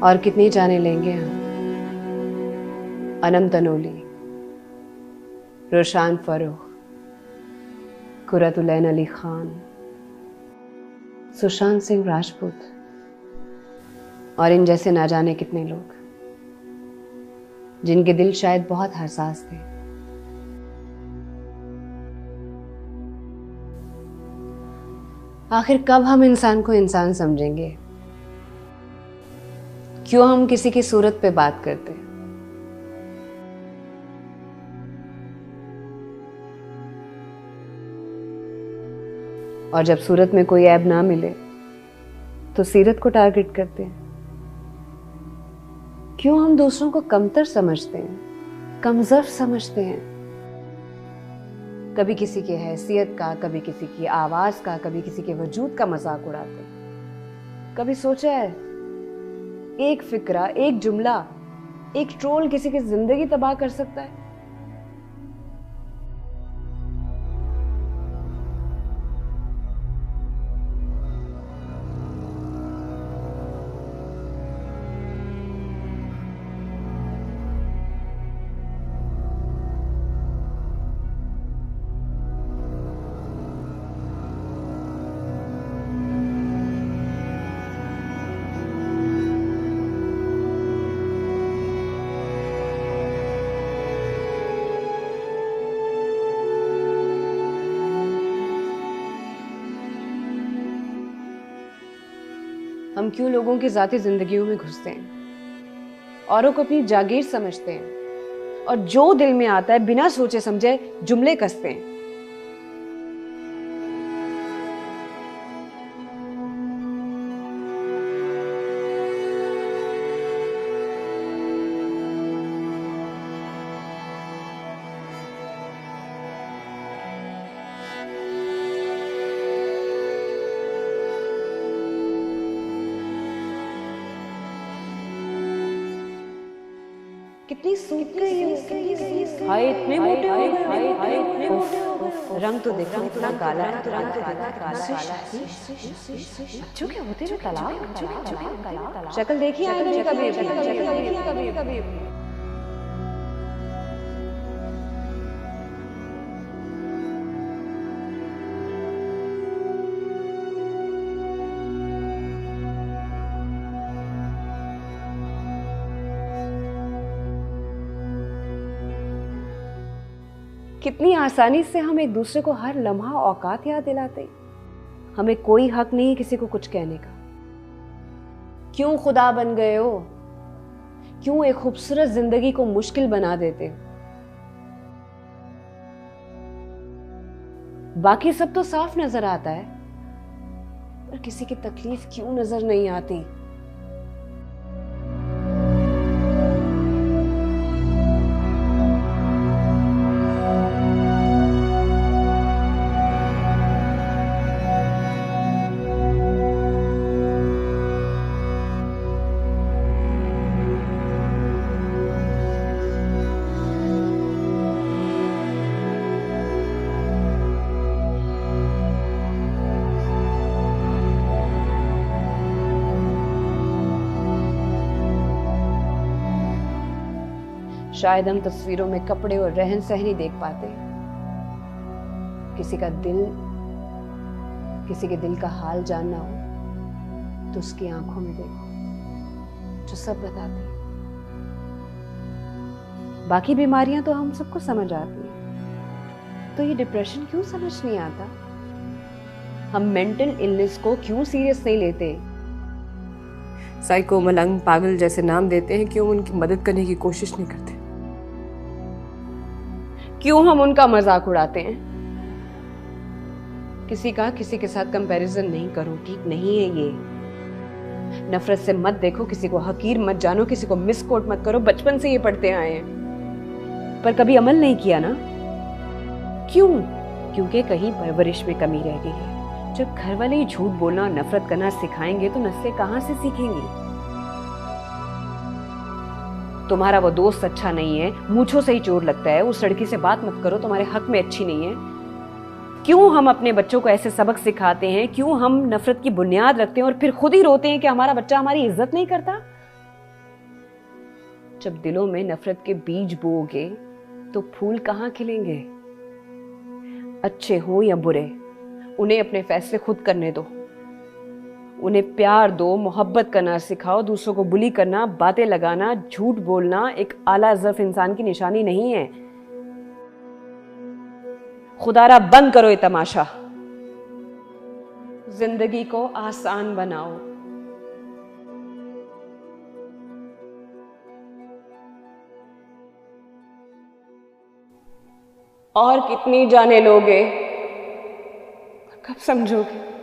और कितनी जाने लेंगे हम। अनम तनोली, रोशान फरूख, कुरतुलैन अली खान, सुशांत सिंह राजपूत और इन जैसे ना जाने कितने लोग जिनके दिल शायद बहुत हसास थे। आखिर कब हम इंसान को इंसान समझेंगे? क्यों हम किसी की सूरत पे बात करते हैं? और जब सूरत में कोई ऐब ना मिले तो सीरत को टारगेट करते हैं। क्यों हम दूसरों को कमतर समझते हैं, कमजोर समझते हैं? कभी किसी की हैसियत का, कभी किसी की आवाज का, कभी किसी के वजूद का मजाक उड़ाते हैं। कभी सोचा है एक फिक्रा, एक जुमला, एक ट्रोल किसी की जिंदगी तबाह कर सकता है? हम क्यों लोगों की जाती जिंदगियों में घुसते हैं, औरों को अपनी जागीर समझते हैं और जो दिल में आता है बिना सोचे समझे जुमले कसते हैं? कितनी सूख गई है, हाय इतने मोटे हो गए, हाय इतने मोटे हो गए। रंग तो देखो कितना काला है, बच्चों के होते जो तालाब, शक्ल देखी आईने में कभी? कितनी आसानी से हम एक दूसरे को हर लम्हा औकात याद दिलाते हैं। हमें कोई हक नहीं किसी को कुछ कहने का। क्यों खुदा बन गए हो? क्यों एक खूबसूरत जिंदगी को मुश्किल बना देते हो? बाकी सब तो साफ नजर आता है, पर किसी की तकलीफ क्यों नजर नहीं आती? शायद हम तस्वीरों में कपड़े और रहन सहन ही देख पाते हैं। किसी के दिल का हाल जानना हो तो उसकी आंखों में देखो, जो सब बताती है। बाकी बीमारियां तो हम सबको समझ आती हैं, तो ये डिप्रेशन क्यों समझ नहीं आता? हम मेंटल इलनेस को क्यों सीरियस नहीं लेते? साइको, मलंग, पागल जैसे नाम देते हैं, क्यों उनकी मदद करने की कोशिश नहीं करते? क्यों हम उनका मजाक उड़ाते हैं? किसी के साथ कंपैरिजन नहीं करो, ठीक नहीं है ये। नफरत से मत देखो, किसी को हकीर मत जानो, किसी को मिसकोट मत करो। बचपन से ये पढ़ते आए हैं, पर कभी अमल नहीं किया ना। क्यों? क्योंकि कहीं परवरिश में कमी रह गई है। जब घर वाले ही झूठ बोलना और नफरत करना सिखाएंगे तो नस्लें कहां से सीखेंगी? तुम्हारा वो दोस्त अच्छा नहीं है, मूंछों से ही चोर लगता है, उस लड़की से बात मत करो, तुम्हारे हक में अच्छी नहीं है। क्यों हम अपने बच्चों को ऐसे सबक सिखाते हैं? क्यों हम नफरत की बुनियाद रखते हैं और फिर खुद ही रोते हैं कि हमारा बच्चा हमारी इज्जत नहीं करता? जब दिलों में नफरत के बीज बोओगे तो फूल कहाँ खिलेंगे। अच्छे हो या बुरे, उन्हें अपने फैसले खुद करने दो। उन्हें प्यार दो, मोहब्बत करना सिखाओ। दूसरों को बुली करना, बातें लगाना, झूठ बोलना एक आला ज़र्फ इंसान की निशानी नहीं है। खुदारा बंद करो ये तमाशा, जिंदगी को आसान बनाओ। और कितनी जाने लोगे, कब समझोगे।